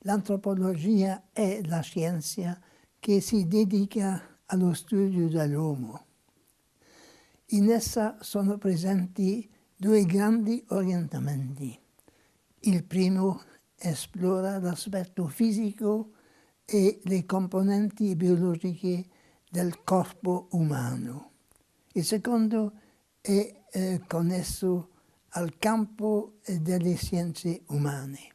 L'antropologia è la scienza che si dedica allo studio dell'uomo. In essa sono presenti due grandi orientamenti. Il primo esplora l'aspetto fisico e le componenti biologiche del corpo umano. Il secondo è connesso al campo delle scienze umane.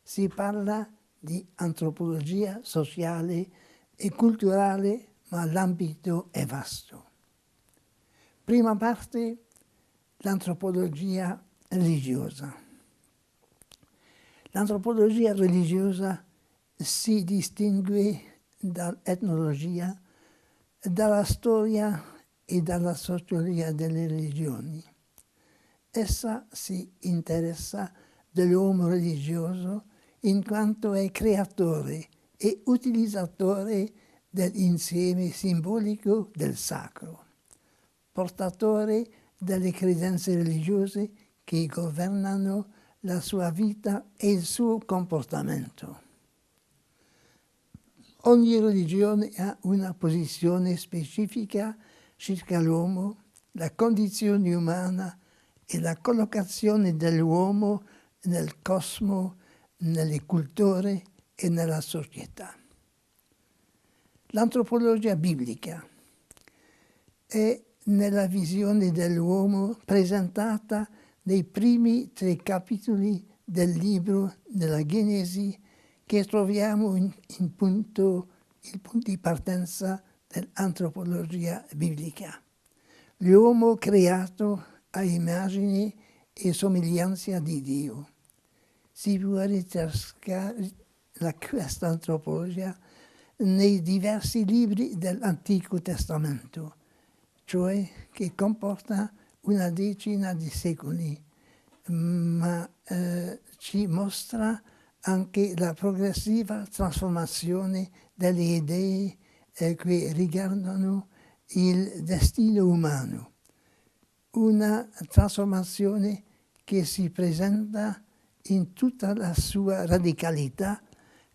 Si parla di antropologia sociale e culturale, ma l'ambito è vasto. Prima parte, l'antropologia religiosa. L'antropologia religiosa si distingue dall'etnologia, dalla storia e dalla sociologia delle religioni. Essa si interessa dell'uomo religioso in quanto è creatore e utilizzatore dell'insieme simbolico del sacro, portatore delle credenze religiose che governano la sua vita e il suo comportamento. Ogni religione ha una posizione specifica circa l'uomo, la condizione umana e la collocazione dell'uomo nel cosmo, nelle culture e nella società. L'antropologia biblica è nella visione dell'uomo presentata nei primi 3 capitoli del libro della Genesi che troviamo il punto di partenza dell'antropologia biblica. L'uomo creato a immagine e somiglianza di Dio. Si può ritrovare questa antropologia nei diversi libri dell'Antico Testamento, cioè che comporta una decina di secoli, ma ci mostra anche la progressiva trasformazione delle idee che riguardano il destino umano. Una trasformazione che si presenta in tutta la sua radicalità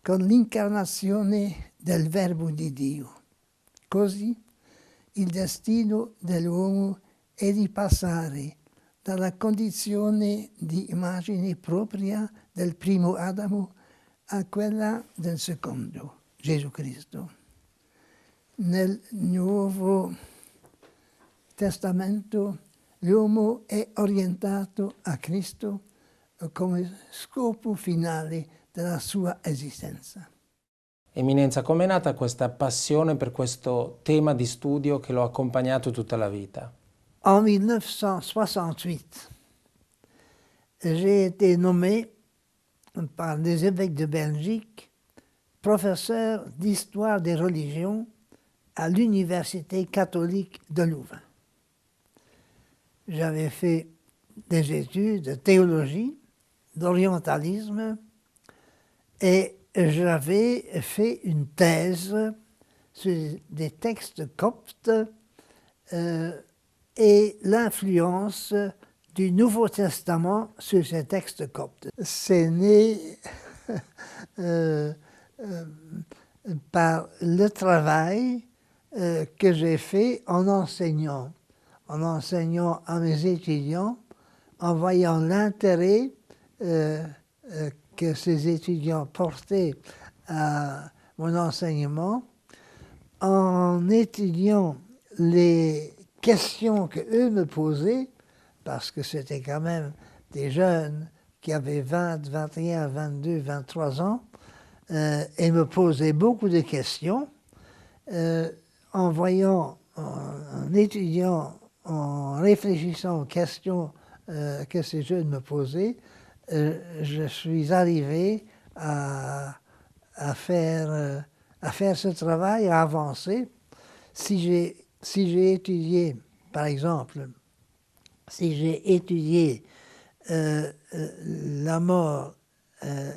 con l'incarnazione del Verbo di Dio. Così il destino dell'uomo è di passare dalla condizione di immagine propria del primo Adamo a quella del secondo, Gesù Cristo. Nel Nuovo Testamento l'uomo è orientato a Cristo come scopo finale della sua esistenza. Eminenza, com'è nata questa passione per questo tema di studio che lo ha accompagnato tutta la vita? En 1968, j'ai été nommé par les évêques de Belgique professeur d'histoire des religions à l'Université catholique de Louvain. J'avais fait des études de théologie, d'orientalisme, et j'avais fait une thèse sur des textes coptes et l'influence du Nouveau Testament sur ces textes coptes. C'est né par le travail que j'ai fait en enseignant à mes étudiants, en voyant l'intérêt que ces étudiants portaient à mon enseignement, en étudiant les questions qu'eux me posaient, parce que c'était quand même des jeunes qui avaient 20, 21, 22, 23 ans, et me posaient beaucoup de questions. En voyant, en étudiant, en réfléchissant aux questions que ces jeunes me posaient, je suis arrivé à faire ce travail, à avancer. Si j'ai étudié, par exemple, si j'ai étudié la mort,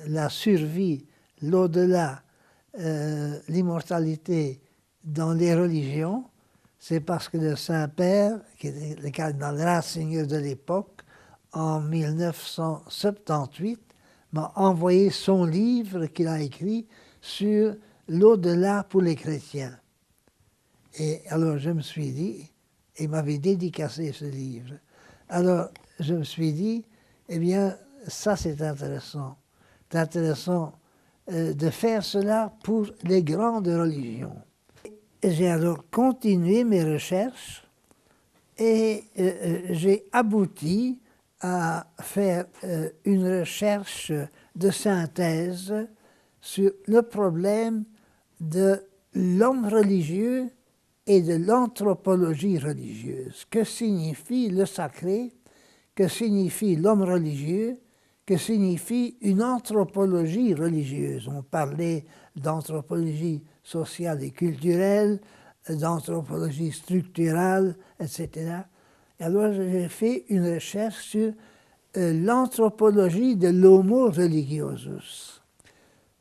la survie, l'au-delà, l'immortalité dans les religions, c'est parce que le Saint-Père, qui était le cardinal Ratzinger de l'époque, en 1978, m'a envoyé son livre qu'il a écrit sur l'au-delà pour les chrétiens. Et alors je me suis dit, il m'avait dédicacé ce livre. Alors je me suis dit, eh bien, ça c'est intéressant. C'est intéressant de faire cela pour les grandes religions. J'ai alors continué mes recherches et j'ai abouti à faire une recherche de synthèse sur le problème de l'homme religieux et de l'anthropologie religieuse. Que signifie le sacré? Que signifie l'homme religieux? Que signifie une anthropologie religieuse? On parlait d'anthropologie sociale et culturelle, d'anthropologie structurale, etc. Et alors j'ai fait une recherche sur l'anthropologie de l'homo religiosus,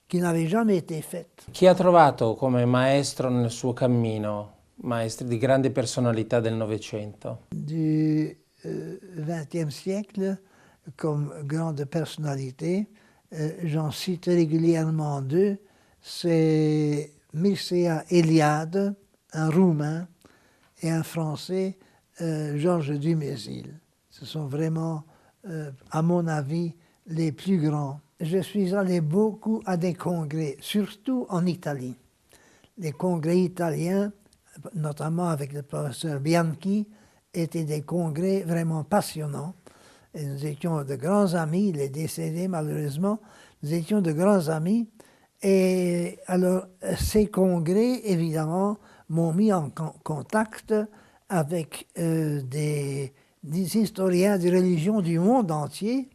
qui n'avait jamais été faite. Chi ha trovato come maestro nel suo cammino, maestri di grande personalità del Novecento? Du XXe siècle, comme grande personnalité, j'en cite régulièrement deux. C'est Mircea Eliade, un Roumain, et un Français, Georges Dumézil. Ce sont vraiment, à mon avis, les plus grands. Je suis allé beaucoup à des congrès, surtout en Italie. Les congrès italiens, notamment avec le professeur Bianchi, étaient des congrès vraiment passionnants. Et nous étions de grands amis, il est décédé malheureusement, nous étions de grands amis. Et alors, ces congrès, évidemment, m'ont mis en contact avec des historiens de religion du monde entier,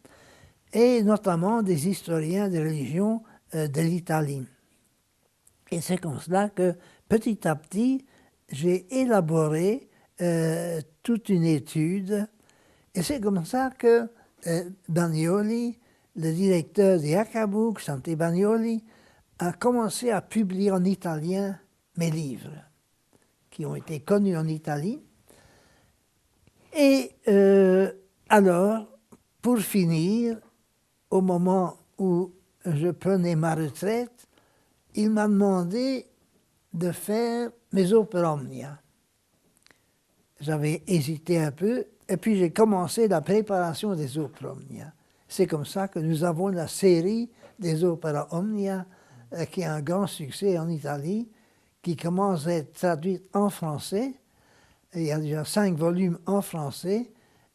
et notamment des historiens de religion de l'Italie. Et c'est comme cela que, petit à petit, j'ai élaboré toute une étude, et c'est comme ça que Bagnoli, le directeur de Accabug, Santi Bagnoli, a commencé à publier en italien mes livres, qui ont été connus en Italie. Et alors, pour finir, au moment où je prenais ma retraite, il m'a demandé de faire mes opera omnia. J'avais hésité un peu, et puis j'ai commencé la préparation des opera omnia. C'est comme ça que nous avons la série des opera omnia, qui a un grand succès en Italie, qui commence à être traduite en français. Il y a déjà 5 volumes en français,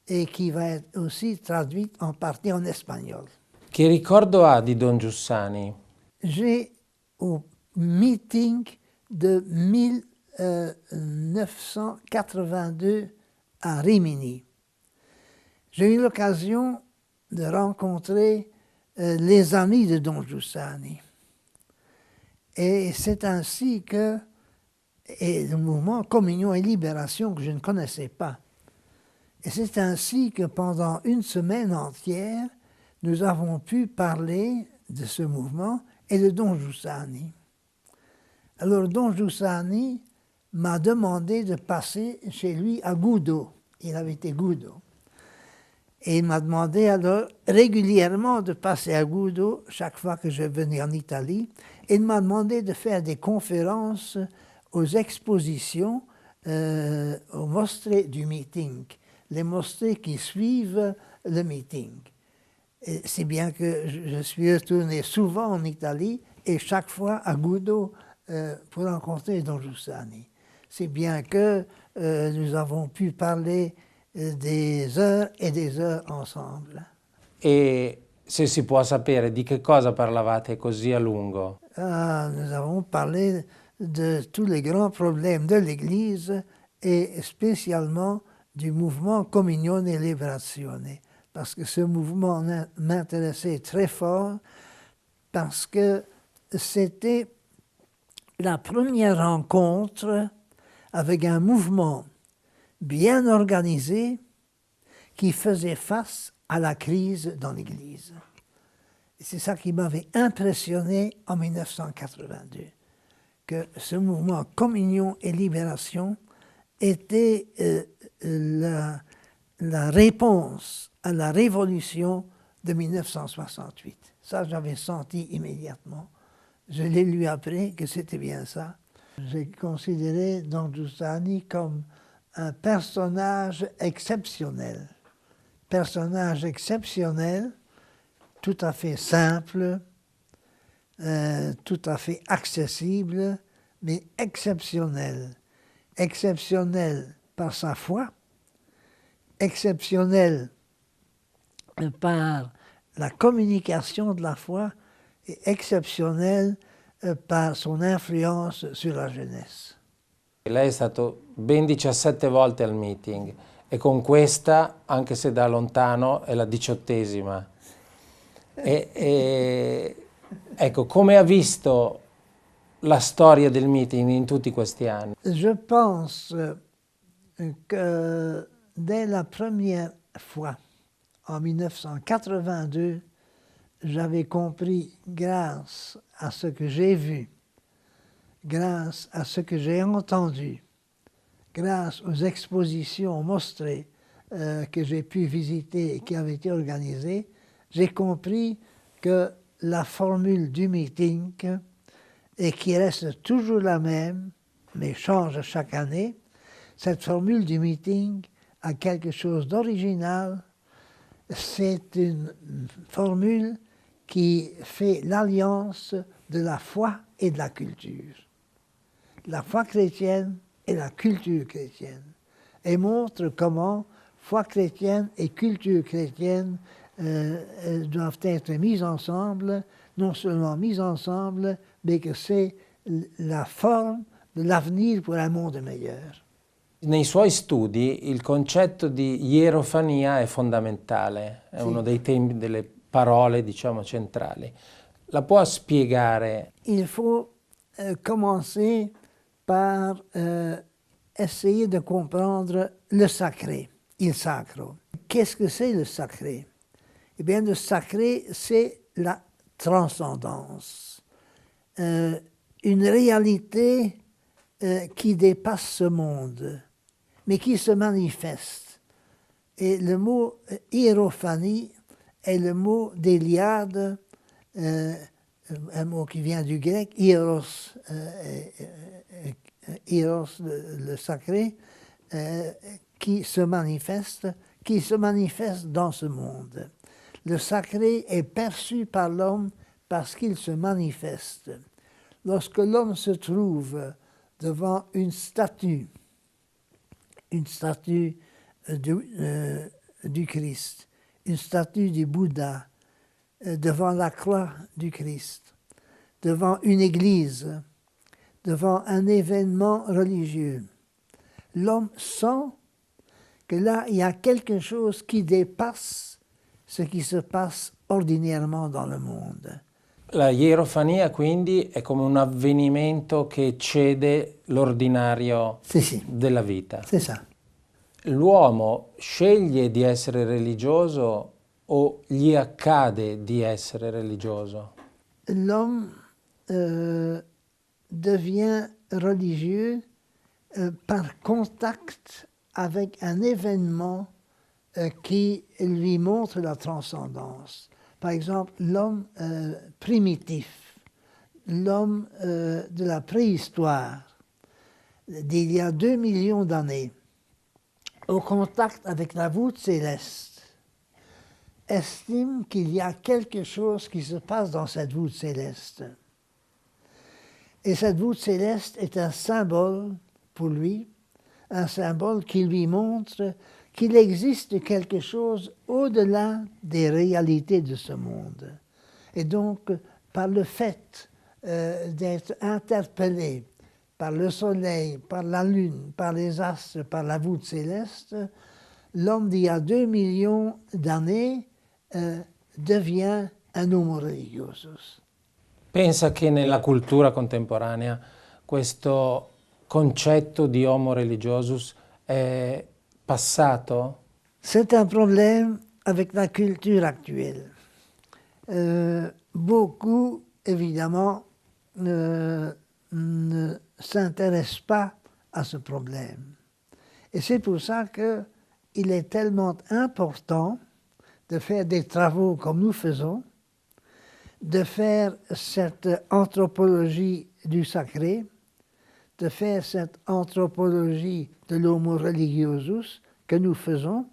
et qui va être aussi traduite en partie en espagnol. Che ricordo ha di Don Giussani? J'ai, au meeting de 1982 à Rimini, j'ai eu l'occasion de rencontrer les amis de Don Giussani. Et c'est ainsi que, et le mouvement Communion et Libération que je ne connaissais pas. Et c'est ainsi que pendant une semaine entière, nous avons pu parler de ce mouvement et de Don Giussani. Alors Don Giussani m'a demandé de passer chez lui à Gudo. Il habitait Gudo. Et il m'a demandé alors régulièrement de passer à Gudo chaque fois que je venais en Italie. Et il m'a demandé de faire des conférences aux expositions, aux mostrées du meeting, les mostrées qui suivent le meeting. C'est bien que je suis retourné souvent en Italie et chaque fois à Gudo pour rencontrer Don Giussani. C'est bien que nous avons pu parler des heures et des heures ensemble. E se si può sapere di che cosa parlavate così a lungo? Nous avons parlé de tous les grands problèmes de l'Église et spécialement du mouvement Communione e Liberazione, parce que ce mouvement m'intéressait très fort, parce que c'était la première rencontre avec un mouvement bien organisé qui faisait face à la crise dans l'Église. Et c'est ça qui m'avait impressionné en 1982, que ce mouvement Communion et Libération était la réponse à la révolution de 1968. Ça, j'avais senti immédiatement. Je l'ai lu après que c'était bien ça. J'ai considéré Don Giussani comme un personnage exceptionnel. Personnage exceptionnel, tout à fait simple, tout à fait accessible, mais exceptionnel. Exceptionnel par sa foi, exceptionnel par la communication de la foi et exceptionnel par son influence sur la jeunesse. Lei è stato ben 17 volte al meeting e con questa, anche se da lontano, è la 18ª. Ecco, come ha visto la storia del meeting in tutti questi anni? Je pense que dès la première fois, en 1982, j'avais compris, grâce à ce que j'ai vu, grâce à ce que j'ai entendu, grâce aux expositions mostrées que j'ai pu visiter et qui avaient été organisées, j'ai compris que la formule du meeting, et qui reste toujours la même, mais change chaque année, cette formule du meeting a quelque chose d'original. C'est une formule qui fait l'alliance de la foi et de la culture. La foi chrétienne et la culture chrétienne. Et montre comment foi chrétienne et culture chrétienne doivent être mises ensemble, non seulement mises ensemble, mais que c'est la forme de l'avenir pour un monde meilleur. Nei suoi studi il concetto di ierofania è fondamentale, è Sì. uno dei temi, delle parole, diciamo, centrali. La può spiegare? Il faut commencer par essayer de comprendre le sacré, il sacro. Qu'est-ce que c'est le sacré? Eh bien, le sacré, c'est la transcendance. Une réalité qui dépasse ce monde, mais qui se manifeste. Et le mot hiérophanie est le mot d'Éliade, un mot qui vient du grec, hieros, hieros le sacré, qui se manifeste dans ce monde. Le sacré est perçu par l'homme parce qu'il se manifeste. Lorsque l'homme se trouve devant une statue du Christ, une statue du Bouddha, devant la croix du Christ, devant une église, devant un événement religieux, l'homme sent que là, il y a quelque chose qui dépasse ce qui se passe ordinairement dans le monde. La ierofania quindi è come un avvenimento che eccede l'ordinario della vita. C'est ça. L'uomo sceglie di essere religioso o gli accade di essere religioso? L'homme devient religieux par contact avec un événement qui lui montre la transcendance. Par exemple, l'homme primitif, l'homme de la préhistoire, d'il y a 2 millions d'années, au contact avec la voûte céleste, estime qu'il y a quelque chose qui se passe dans cette voûte céleste. Et cette voûte céleste est un symbole pour lui, un symbole qui lui montre qu'il existe quelque chose au-delà des réalités de ce monde. Et donc, par le fait d'être interpellé par le soleil, par la lune, par les astres, par la voûte céleste, l'homme d'il y a 2 millions d'années devient un homo religiosus. Pensa che nella cultura contemporanea questo concetto di homo religiosus è passato? C'est un problème avec la culture actuelle. Beaucoup, évidemment, ne s'intéressent pas à ce problème. Et c'est pour ça qu'il est tellement important de faire des travaux comme nous faisons, de faire cette anthropologie du sacré, de faire cette anthropologie de l'homo religiosus que nous faisons,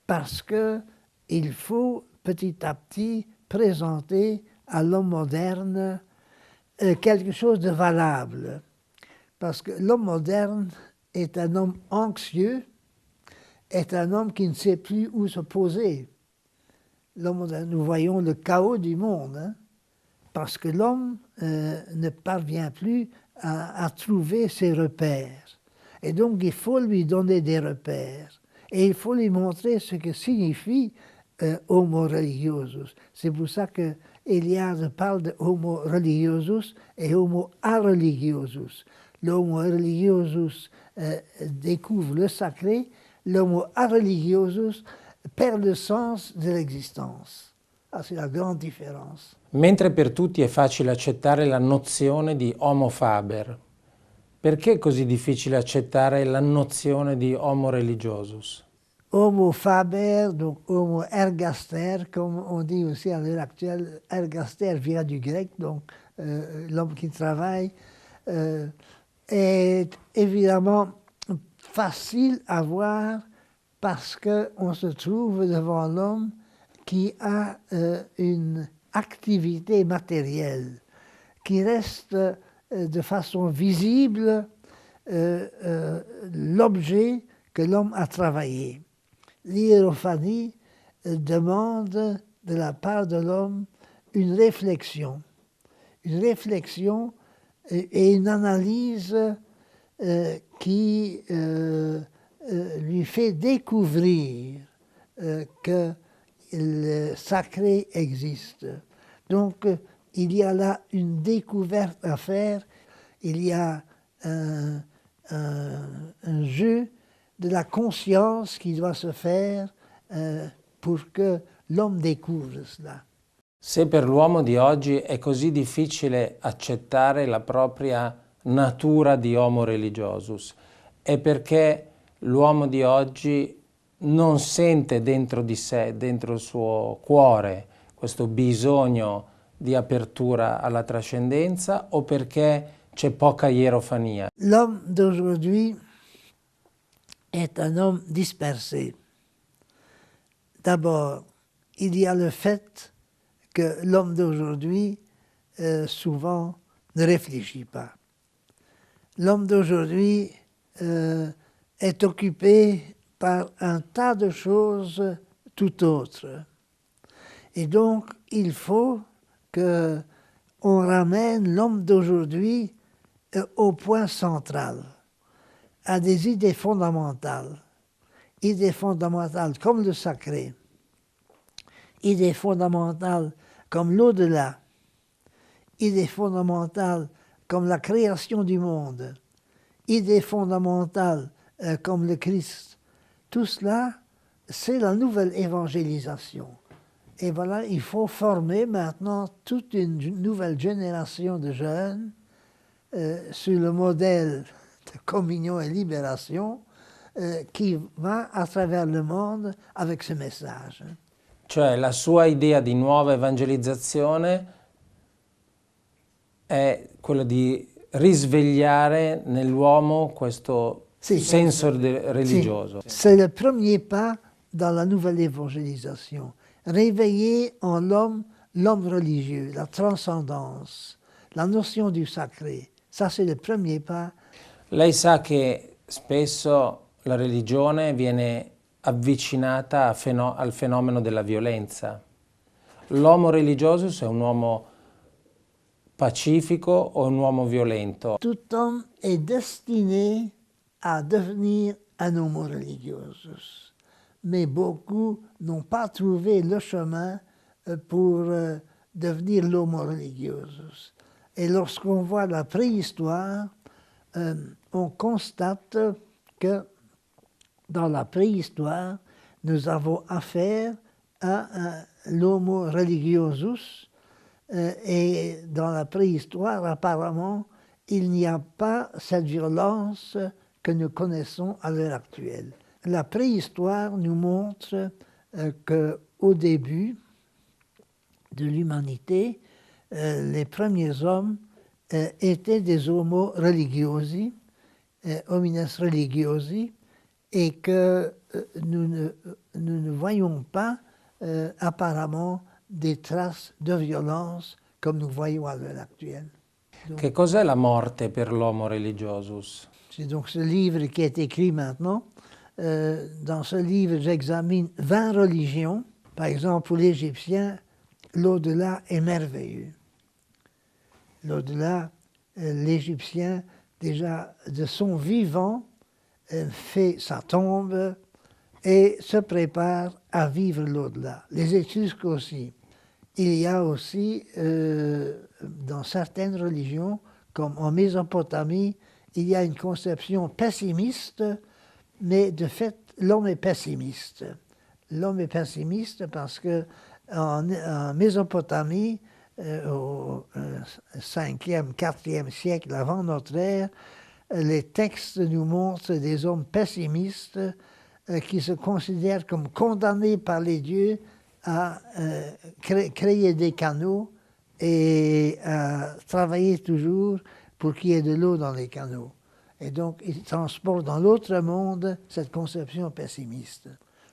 parce qu'il faut petit à petit présenter à l'homme moderne quelque chose de valable. Parce que l'homme moderne est un homme anxieux, est un homme qui ne sait plus où se poser. L'homme moderne, nous voyons le chaos du monde, hein, parce que l'homme ne parvient plus à trouver ses repères. Et donc il faut lui donner des repères. Et il faut lui montrer ce que signifie homo religiosus. C'est pour ça que Eliade parle de homo religiosus et homo areligiosus. L'homo religiosus découvre le sacré, l'homo areligiosus perd le sens de l'existence. Ah, c'est la grande différence. Mentre per tutti è facile accettare la nozione di homo faber, perché è così difficile accettare la nozione di homo religiosus? Homo faber, donc homo ergaster, comme on dit aussi à l'heure actuelle, ergaster vient du grec, donc l'homme qui travaille, est évidemment facile à voir parce qu'on se trouve devant l'homme qui a une activité matérielle, qui reste de façon visible l'objet que l'homme a travaillé. L'hiérophanie demande de la part de l'homme une réflexion et une analyse qui lui fait découvrir que le sacré existe. Donc, il y a là une découverte à faire, il y a un jeu de la conscience qui doit se faire pour que l'homme découvre cela. Se per l'uomo di oggi è così difficile accettare la propria natura di homo religiosus, è perché l'uomo di oggi non sente dentro di sé, dentro il suo cuore, questo bisogno di apertura alla trascendenza, o perché c'è poca ierofania? L'homme d'aujourd'hui est un homme dispersé. D'abord, il y a le fait que l'homme d'aujourd'hui, souvent, ne réfléchit pas. L'homme d'aujourd'hui est occupé par un tas de choses tout autres. Et donc, il faut qu'on ramène l'homme d'aujourd'hui au point central, à des idées fondamentales comme le sacré, idées fondamentales comme l'au-delà, idées fondamentales comme la création du monde, idées fondamentales comme le Christ. Tout cela, c'est la nouvelle évangélisation. Et voilà, il faut former maintenant toute une nouvelle génération de jeunes sur le modèle de communion et libération qui va à travers le monde avec ce message. Cioè la sua idea di nuova evangelizzazione è quella di risvegliare nell'uomo questo senso religioso. C'est le premier pas dans la nouvelle évangélisation. Réveiller en l'homme religieux, la transcendance, la notion du sacré. Ça, c'est le premier pas. Lei sa che spesso la religione viene avvicinata al fenomeno della violenza. L'uomo religioso è un uomo pacifico o un uomo violento? Tout homme est destiné à devenir un homo religiosus. Mais beaucoup n'ont pas trouvé le chemin pour devenir l'homo religiosus. Et lorsqu'on voit la préhistoire, on constate que dans la préhistoire, nous avons affaire à l'homo religiosus et dans la préhistoire, apparemment, il n'y a pas cette violence que nous connaissons à l'heure actuelle. La préhistoire nous montre qu'au début, de l'humanité, les premiers hommes étaient des homo religiosi, homines religiosi, et que nous ne voyons pas apparemment des traces de violence comme nous voyons à l'heure actuelle. Che cos'è la morte per l'homo religiosus? C'est donc ce livre qui est écrit maintenant. Dans ce livre, j'examine 20 religions. Par exemple, pour l'Égyptien, l'au-delà est merveilleux. L'au-delà, l'Égyptien, déjà de son vivant, fait sa tombe et se prépare à vivre l'au-delà. Les Étrusques aussi. Il y a aussi, dans certaines religions, comme en Mésopotamie, il y a une conception pessimiste, mais de fait, l'homme est pessimiste. L'homme est pessimiste parce que en Mésopotamie, au 5e, 4e siècle avant notre ère, les textes nous montrent des hommes pessimistes qui se considèrent comme condamnés par les dieux à créer des canaux et à travailler toujours pour qu'il y ait de l'eau dans les canaux. Et donc, ils transportent dans l'autre monde cette conception pessimiste.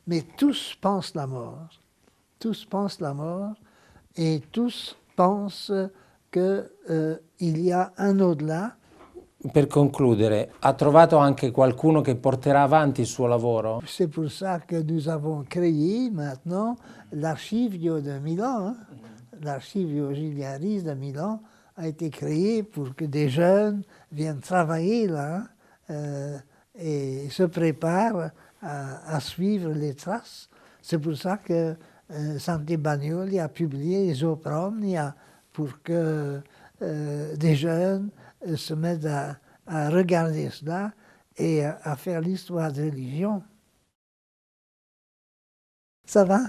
Mais tous pensent la mort. Tous pensent la mort et tous pensent qu'il y a un au-delà. Per concludere, ha trovato anche qualcuno che porterà avanti il suo lavoro? C'est pour ça que nous avons créé maintenant l'archivio de Milan. Hein? L'archivio Giliaris de Milan a été créé pour que des jeunes viennent travailler là et se préparent à suivre les traces. C'est pour ça que Santi Bagnoli a publié les Opromnia pour que des jeunes se mettent à regarder cela et à faire l'histoire de religion. Ça va?